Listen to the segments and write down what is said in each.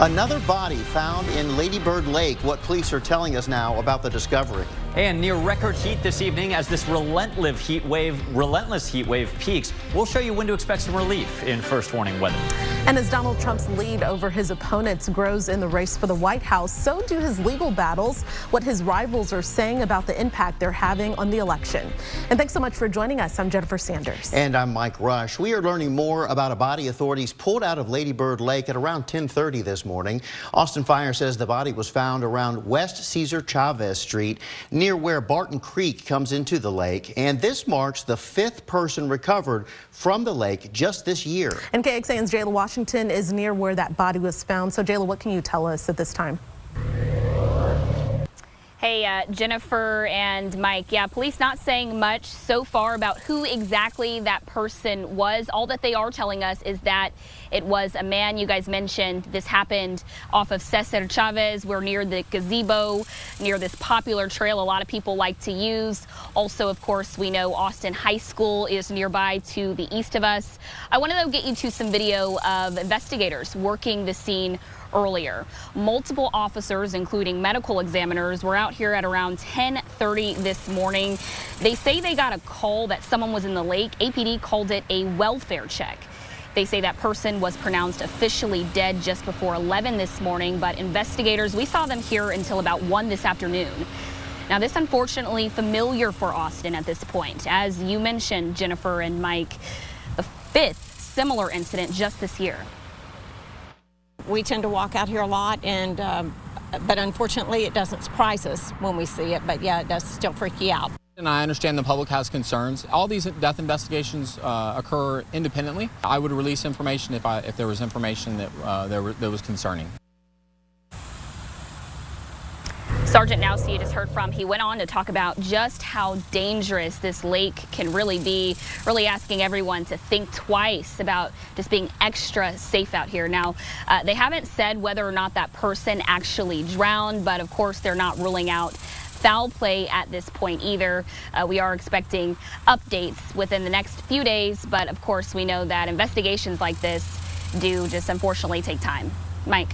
Another body found in Lady Bird Lake. What police are telling us now about the discovery. And near record heat this evening as this relentless heat wave peaks. We'll show you when to expect some relief in First Warning weather. And as Donald Trump's lead over his opponents grows in the race for the White House, so do his legal battles, what his rivals are saying about the impact they're having on the election. And thanks so much for joining us. I'm Jennifer Sanders. And I'm Mike Rush. We are learning more about a body authorities pulled out of Lady Bird Lake at around 10:30 this morning. Austin Fire says the body was found around West Cesar Chavez Street, near where Barton Creek comes into the lake. And this marks the 5th person recovered from the lake just this year. And KXAN's Jayla Washington is near where that body was found. So Jayla, what can you tell us at this time? Hey, Jennifer and Mike. Yeah, police not saying much so far about who exactly that person was. All that they are telling us is that it was a man. You guys mentioned this happened off of Cesar Chavez. We're near the gazebo, near this popular trail a lot of people like to use. Also, of course, we know Austin High School is nearby to the east of us. I want to get you to some video of investigators working the scene earlier. Multiple officers, including medical examiners, were out here at around 10:30 this morning. They say they got a call that someone was in the lake. APD called it a welfare check. They say that person was pronounced officially dead just before 11 this morning, but investigators, we saw them here until about 1 this afternoon. Now, this unfortunately familiar for Austin at this point. As you mentioned, Jennifer and Mike, the 5th similar incident just this year. We tend to walk out here a lot, and but unfortunately it doesn't surprise us when we see it, but yeah, it does still freak you out. And I understand the public has concerns. All these death investigations occur independently. I would release information if there was information that that was concerning. Sergeant Nowsey, you just heard from, he went on to talk about just how dangerous this lake can really be, really asking everyone to think twice about just being extra safe out here. Now, they haven't said whether or not that person actually drowned, but of course they're not ruling out foul play at this point either. We are expecting updates within the next few days, but of course we know that investigations like this do just unfortunately take time. Mike.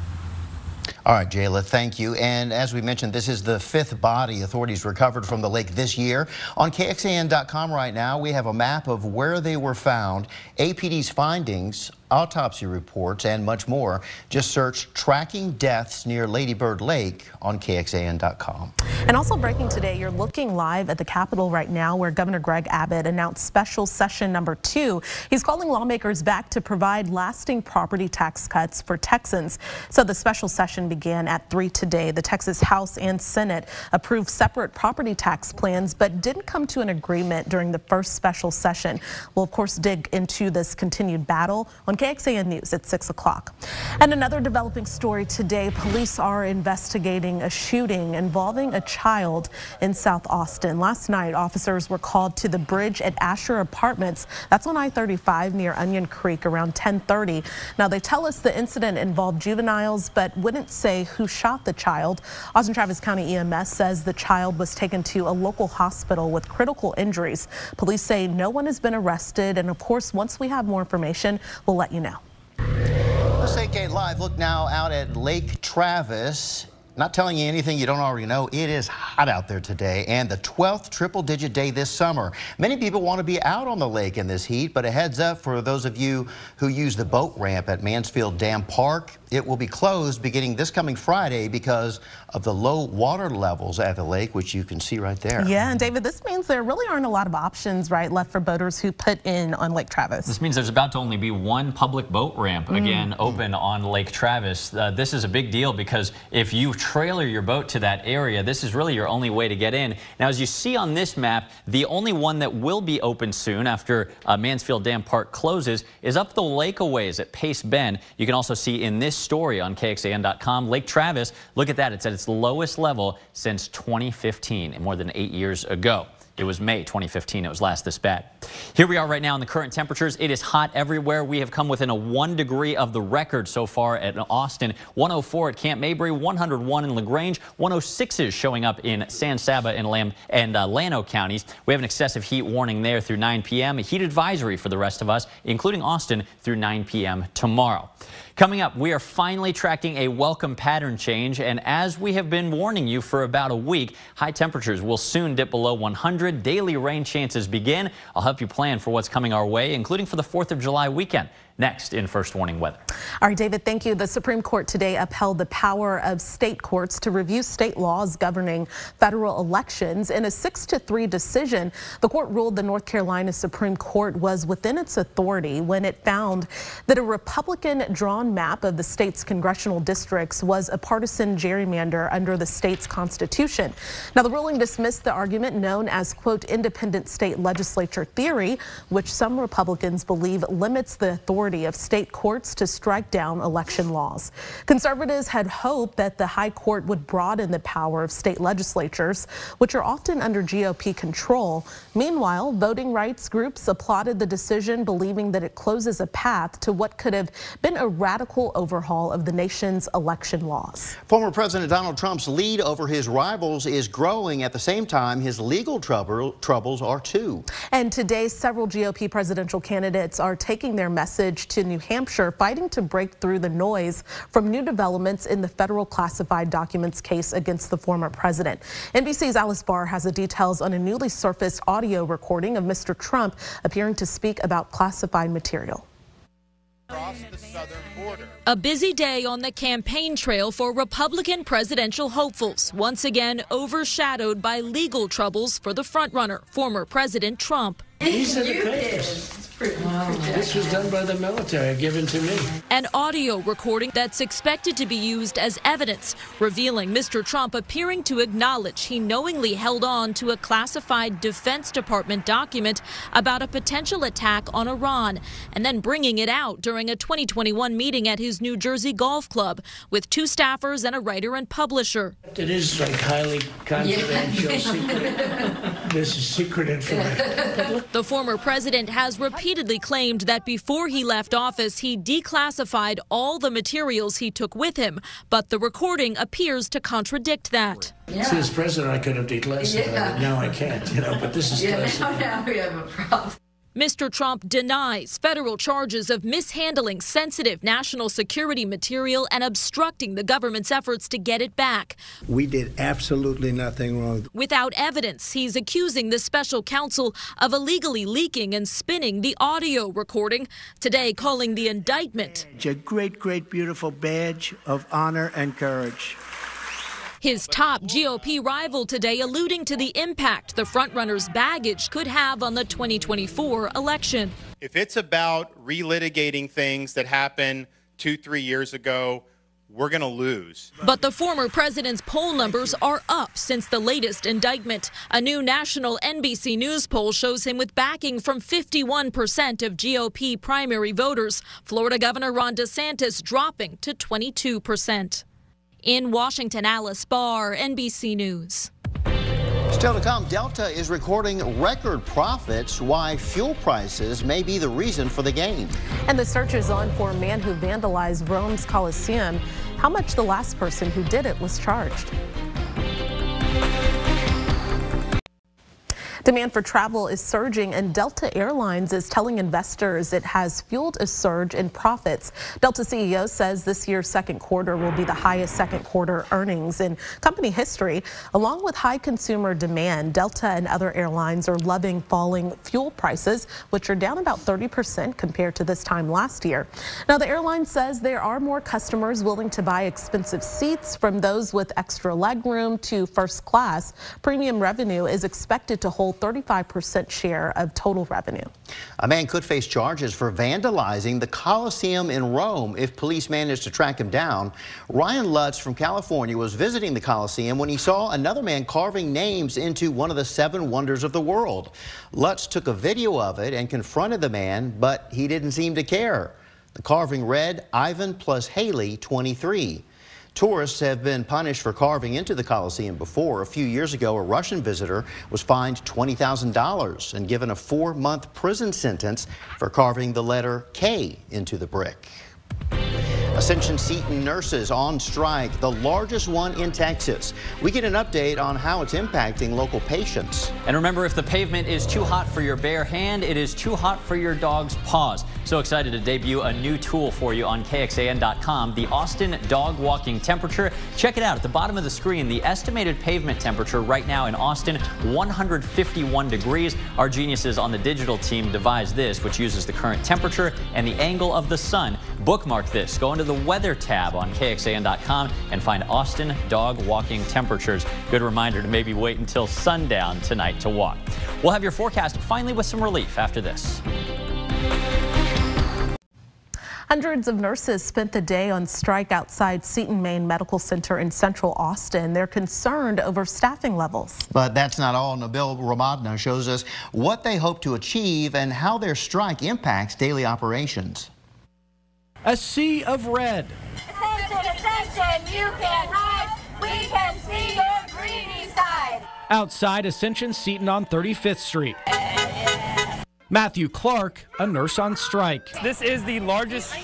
All right, Jayla, thank you. And as we mentioned, this is the 5th body authorities recovered from the lake this year. On KXAN.com right now, we have a map of where they were found, APD's findings, autopsy reports, and much more. Just search Tracking Deaths Near Lady Bird Lake on KXAN.com. And also breaking today, you're looking live at the Capitol right now where Governor Greg Abbott announced special session number 2. He's calling lawmakers back to provide lasting property tax cuts for Texans. So the special session began at 3 today. The Texas House and Senate approved separate property tax plans, but didn't come to an agreement during the first special session. We'll, of course, dig into this continued battle on KXAN News at 6 o'clock. And another developing story today, police are investigating a shooting involving a child in South Austin. Last night, officers were called to the bridge at Asher Apartments. That's on I-35 near Onion Creek around 10:30. Now, they tell us the incident involved juveniles, but wouldn't say who shot the child. Austin Travis County EMS says the child was taken to a local hospital with critical injuries. Police say no one has been arrested, and of course, once we have more information, we'll let you know. Let's take a live look now out at Lake Travis. Not telling you anything you don't already know, it is hot out there today and the 12th triple-digit day this summer. Many people want to be out on the lake in this heat, but a heads up for those of you who use the boat ramp at Mansfield Dam Park. It will be closed beginning this coming Friday because of the low water levels at the lake, which you can see right there. Yeah, and David, this means there really aren't a lot of options, right, left for boaters who put in on Lake Travis. This means there's about to only be one public boat ramp again open on Lake Travis. This is a big deal because if you trailer your boat to that area, this is really your only way to get in. Now, as you see on this map, the only one that will be open soon after Mansfield Dam Park closes is up the lake a ways at Pace Bend. You can also see in this story on KXAN.com, Lake Travis, look at that, it's at its lowest level since 2015, more than 8 years ago. It was May 2015. It was last this bad. Here we are right now in the current temperatures. It is hot everywhere. We have come within a 1 degree of the record so far at Austin. 104 at Camp Mabry, 101 in LaGrange, 106 showing up in San Saba and Llano counties. We have an excessive heat warning there through 9 p.m. A heat advisory for the rest of us, including Austin, through 9 p.m. tomorrow. Coming up, we are finally tracking a welcome pattern change, and as we have been warning you for about a week, high temperatures will soon dip below 100. Daily rain chances begin. I'll help you plan for what's coming our way, including for the 4th of July weekend. Next in First Warning Weather. All right, David, thank you. The Supreme Court today upheld the power of state courts to review state laws governing federal elections. In a 6-3 decision, the court ruled the North Carolina Supreme Court was within its authority when it found that a Republican-drawn map of the state's congressional districts was a partisan gerrymander under the state's constitution. Now, the ruling dismissed the argument known as, quote, independent state legislature theory, which some Republicans believe limits the authority of state courts to strike down election laws. Conservatives had hoped that the high court would broaden the power of state legislatures, which are often under GOP control. Meanwhile, voting rights groups applauded the decision, believing that it closes a path to what could have been a radical overhaul of the nation's election laws. Former President Donald Trump's lead over his rivals is growing. At the same time, his legal troubles are too. And today, several GOP presidential candidates are taking their message to New Hampshire, fighting to break through the noise from new developments in the federal classified documents case against the former president. NBC's Alice Barr has the details on a newly surfaced audio recording of Mr. Trump appearing to speak about classified material. A busy day on the campaign trail for Republican presidential hopefuls, once again overshadowed by legal troubles for the frontrunner, former President Trump. These are the papers. This was done by the military, given to me. An audio recording that's expected to be used as evidence, revealing Mr. Trump appearing to acknowledge he knowingly held on to a classified Defense Department document about a potential attack on Iran, and then bringing it out during a 2021 meeting at his New Jersey golf club with 2 staffers and a writer and publisher. It is like highly confidential, secret. This is secret information. The former president has repeatedly claimed that before he left office, he declassified all the materials he took with him, but the recording appears to contradict that. See, as president, I could have declassified it. Now I can't, but this is classified. Now we have a problem. Mr. Trump denies federal charges of mishandling sensitive national security material and obstructing the government's efforts to get it back. We did absolutely nothing wrong. Without evidence, he's accusing the special counsel of illegally leaking and spinning the audio recording, today calling the indictment A great, great, beautiful badge of honor and courage. His top GOP rival today alluding to the impact the frontrunner's baggage could have on the 2024 election. If it's about relitigating things that happened 2-3 years ago, we're going to lose. But the former president's poll numbers are up since the latest indictment. A new national NBC News poll shows him with backing from 51% of GOP primary voters. Florida Governor Ron DeSantis dropping to 22%. In Washington, Alice Barr, NBC News. Still to come, Delta is recording record profits. Why fuel prices may be the reason for the gain. And the search is on for a man who vandalized Rome's Colosseum. How much the last person who did it was charged. Demand for travel is surging, and Delta Airlines is telling investors it has fueled a surge in profits. Delta CEO says this year's second quarter will be the highest second quarter earnings in company history. Along with high consumer demand, Delta and other airlines are loving falling fuel prices, which are down about 30% compared to this time last year. Now, the airline says there are more customers willing to buy expensive seats, from those with extra legroom to first class. Premium revenue is expected to hold 35% share of total revenue. A man could face charges for vandalizing the Colosseum in Rome if police manage to track him down. Ryan Lutz from California was visiting the Colosseum when he saw another man carving names into one of the 7 wonders of the world. Lutz took a video of it and confronted the man, but he didn't seem to care. The carving read, Ivan plus Haley, 23. Tourists have been punished for carving into the Colosseum before. A few years ago, a Russian visitor was fined $20,000 and given a 4-month prison sentence for carving the letter K into the brick. Ascension Seton nurses on strike, the largest one in Texas. We get an update on how it's impacting local patients. And remember, if the pavement is too hot for your bare hand, it is too hot for your dog's paws. So excited to debut a new tool for you on KXAN.com, the Austin dog walking temperature. Check it out at the bottom of the screen. The estimated pavement temperature right now in Austin, 151 degrees. Our geniuses on the digital team devised this, which uses the current temperature and the angle of the sun. Bookmark this. Go into the weather tab on KXAN.com and find Austin dog walking temperatures. Good reminder to maybe wait until sundown tonight to walk. We'll have your forecast finally with some relief after this. Hundreds of nurses spent the day on strike outside Seton, Maine Medical Center in central Austin. They're concerned over staffing levels. But that's not all. Nabil Ramadna shows us what they hope to achieve and how their strike impacts daily operations. A sea of red. Ascension, Ascension, you can't hide. We can see your greedy side. Outside Ascension Seton on 35th Street. Matthew Clark, a nurse on strike. This is the largest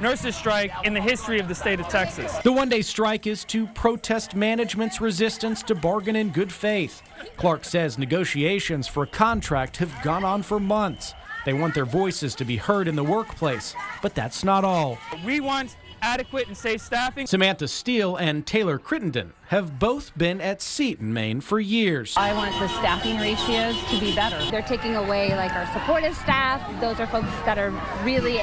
nurses strike in the history of the state of Texas. The one-day strike is to protest management's resistance to bargain in good faith. Clark says negotiations for a contract have gone on for months. They want their voices to be heard in the workplace, but that's not all. We want adequate and safe staffing. Samantha Steele and Taylor Crittenden have both been at Seton, Maine for years. I want the staffing ratios to be better. They're taking away like our supportive staff. Those are folks that are really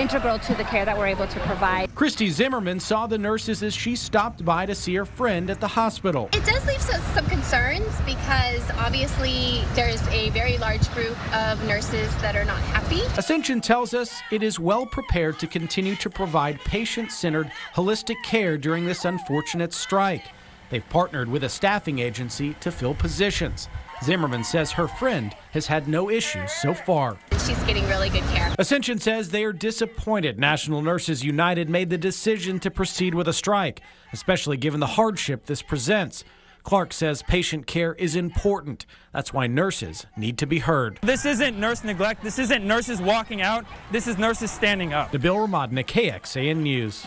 integral to the care that we're able to provide. Christy Zimmerman saw the nurses as she stopped by to see her friend at the hospital. It does leave some concerns because obviously there's a very large group of nurses that are not happy. Ascension tells us it is well prepared to continue to provide patient-centered, holistic care during this unfortunate strike. They've partnered with a staffing agency to fill positions. Zimmerman says her friend has had no issues so far. She's getting really good care. Ascension says they are disappointed National Nurses United made the decision to proceed with a strike, especially given the hardship this presents. Clark says patient care is important. That's why nurses need to be heard. This isn't nurse neglect. This isn't nurses walking out. This is nurses standing up. Nabil Ramadna, KXAN News.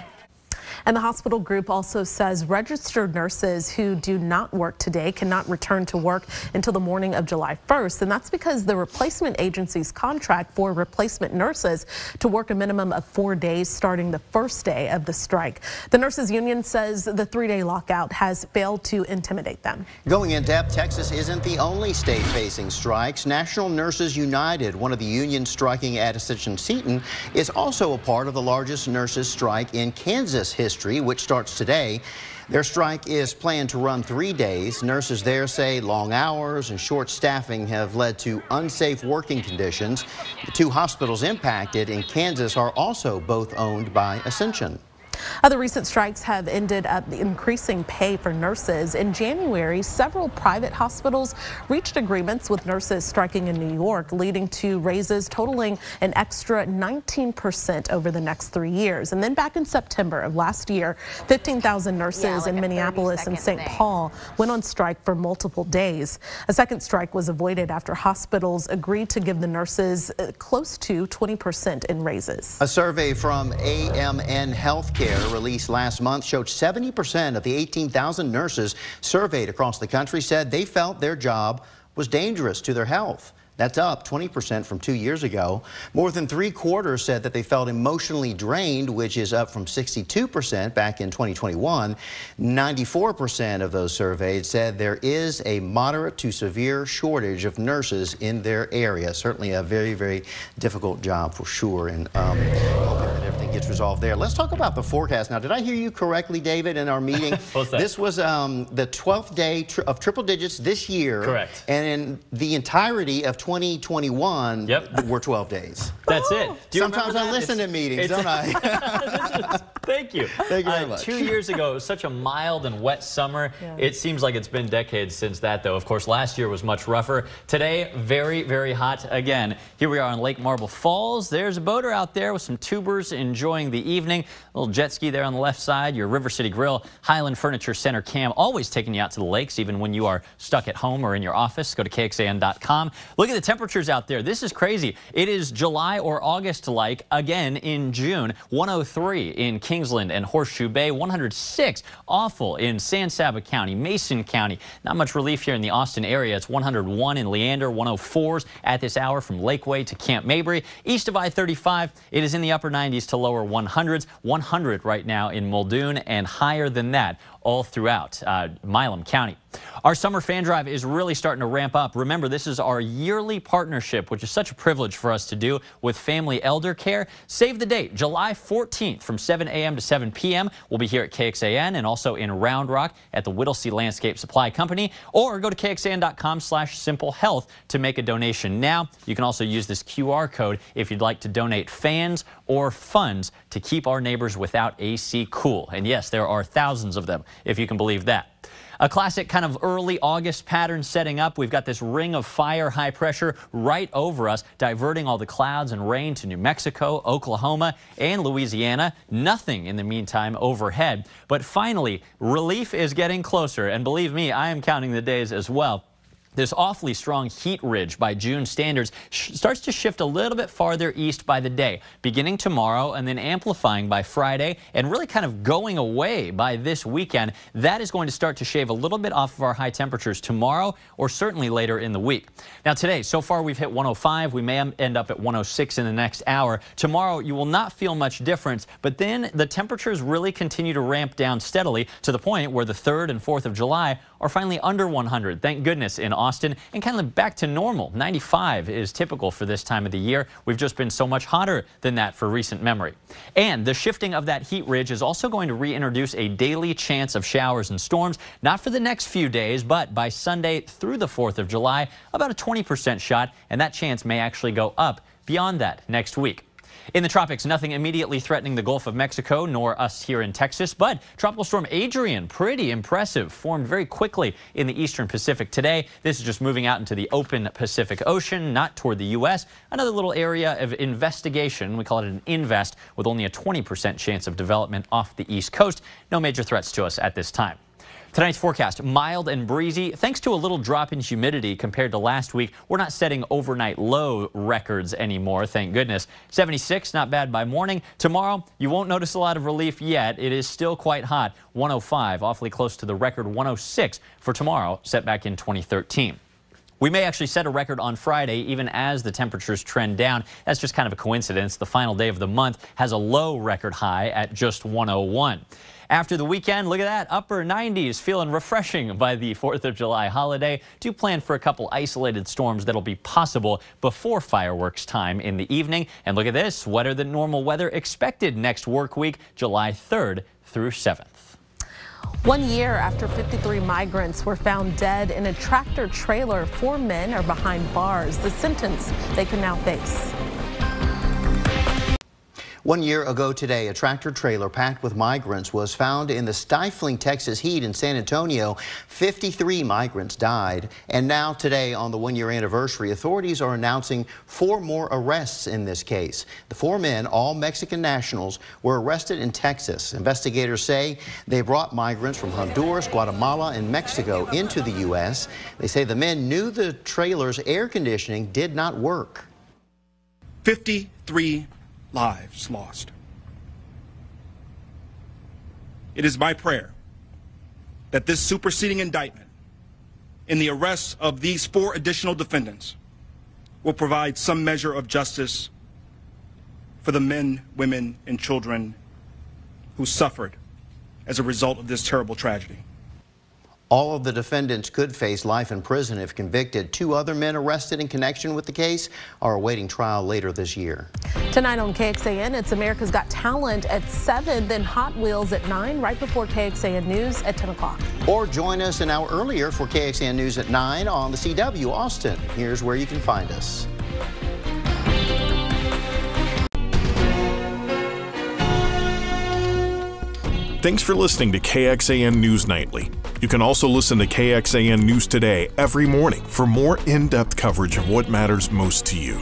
And the hospital group also says registered nurses who do not work today cannot return to work until the morning of July 1st. And that's because the replacement agency's contract for replacement nurses to work a minimum of 4 days starting the first day of the strike. The nurses union says the 3-day lockout has failed to intimidate them. Going in depth, Texas isn't the only state facing strikes. National Nurses United, one of the unions striking at Ascension Seton, is also a part of the largest nurses strike in Kansas history, which starts today. Their strike is planned to run 3 days. Nurses there say long hours and short staffing have led to unsafe working conditions. The two hospitals impacted in Kansas are also both owned by Ascension. Other recent strikes have ended up increasing pay for nurses. In January, several private hospitals reached agreements with nurses striking in New York, leading to raises totaling an extra 19% over the next 3 years. And then back in September of last year, 15,000 nurses in Minneapolis and St. Paul went on strike for multiple days. A second strike was avoided after hospitals agreed to give the nurses close to 20% in raises. A survey from AMN Healthcare released last month showed 70% of the 18,000 nurses surveyed across the country said they felt their job was dangerous to their health. That's up 20% from 2 years ago. More than 3/4 said that they felt emotionally drained, which is up from 62% back in 2021. 94% of those surveyed said there is a moderate to severe shortage of nurses in their area. Certainly a very, very difficult job for sure, and hoping that everything gets resolved there. Let's talk about the forecast. Now, did I hear you correctly, David, in our meeting? What's that? This was the 12th day of triple digits this year. Correct. And in the entirety of 2021, were 12 days. That's it. Do you Sometimes I listen to meetings, don't I? Thank you. Thank you very much. 2 years ago, it was such a mild and wet summer. Yeah. It seems like it's been decades since that, though. Of course, last year was much rougher. Today, very, very hot again. Here we are on Lake Marble Falls. There's a boater out there with some tubers enjoying enjoying the evening. A little jet ski there on the left side, your River City Grill, Highland Furniture Center cam, always taking you out to the lakes, even when you are stuck at home or in your office. Go to KXAN.com. Look at the temperatures out there. This is crazy. It is July or August-like again in June. 103 in Kingsland and Horseshoe Bay, 106 awful in San Saba County, Mason County. Not much relief here in the Austin area. It's 101 in Leander, 104s at this hour from Lakeway to Camp Mabry. East of I-35, it is in the upper 90s to lower 100s. 100 right now in Muldoon and higher than that all throughout Milam County. Our summer fan drive is really starting to ramp up. Remember, this is our yearly partnership, which is such a privilege for us to do with Family Elder Care. Save the date, July 14th from 7 a.m. to 7 p.m. We'll be here at KXAN and also in Round Rock at the Whittlesey Landscape Supply Company, or go to KXAN.com/simplehealth to make a donation now. You can also use this QR code if you'd like to donate fans or funds to keep our neighbors without AC cool. And yes, there are thousands of them, if you can believe that. A classic kind of early August pattern setting up. We've got this ring of fire high pressure right over us, diverting all the clouds and rain to New Mexico, Oklahoma, and Louisiana. Nothing in the meantime overhead. But finally, relief is getting closer. And believe me, I am counting the days as well. This awfully strong heat ridge by June standards starts to shift a little bit farther east by the day, beginning tomorrow and then amplifying by Friday and really kind of going away by this weekend. That is going to start to shave a little bit off of our high temperatures tomorrow or certainly later in the week. Now today, so far we've hit 105. We may end up at 106 in the next hour. Tomorrow you will not feel much difference, but then the temperatures really continue to ramp down steadily to the point where the 3rd and 4th of July are finally under 100. Thank goodness in Austin, and kind of back to normal. 95 is typical for this time of the year. We've just been so much hotter than that for recent memory. And the shifting of that heat ridge is also going to reintroduce a daily chance of showers and storms, not for the next few days, but by Sunday through the 4th of July, about a 20% shot, and that chance may actually go up beyond that next week. In the tropics, nothing immediately threatening the Gulf of Mexico, nor us here in Texas, but Tropical Storm Adrian, pretty impressive, formed very quickly in the eastern Pacific today. This is just moving out into the open Pacific Ocean, not toward the U.S. Another little area of investigation, we call it an invest, with only a 20% chance of development off the East Coast. No major threats to us at this time. Tonight's forecast, mild and breezy. Thanks to a little drop in humidity compared to last week, we're not setting overnight low records anymore, thank goodness. 76, not bad by morning. Tomorrow, you won't notice a lot of relief yet. It is still quite hot. 105, awfully close to the record 106 for tomorrow, set back in 2013. We may actually set a record on Friday, even as the temperatures trend down. That's just kind of a coincidence. The final day of the month has a low record high at just 101. After the weekend, look at that, upper 90s, feeling refreshing by the 4th of July holiday. Do plan for a couple isolated storms that'll be possible before fireworks time in the evening. And look at this, wetter than normal weather expected next work week, July 3rd through 7th. 1 year after 53 migrants were found dead in a tractor trailer, 4 men are behind bars. The sentence they can now face. 1 year ago today, a tractor trailer packed with migrants was found in the stifling Texas heat in San Antonio. 53 migrants died. And now today, on the 1-year anniversary, authorities are announcing 4 more arrests in this case. The 4 men, all Mexican nationals, were arrested in Texas. Investigators say they brought migrants from Honduras, Guatemala, and Mexico into the U.S. They say the men knew the trailer's air conditioning did not work. 53 lives lost. It is my prayer that this superseding indictment in the arrests of these 4 additional defendants will provide some measure of justice for the men, women, and children who suffered as a result of this terrible tragedy. All of the defendants could face life in prison if convicted. 2 other men arrested in connection with the case are awaiting trial later this year. Tonight on KXAN, it's America's Got Talent at 7, then Hot Wheels at 9, right before KXAN News at 10 o'clock. Or join us an hour earlier for KXAN News at 9 on the CW Austin. Here's where you can find us. Thanks for listening to KXAN News Nightly. You can also listen to KXAN News Today every morning for more in-depth coverage of what matters most to you.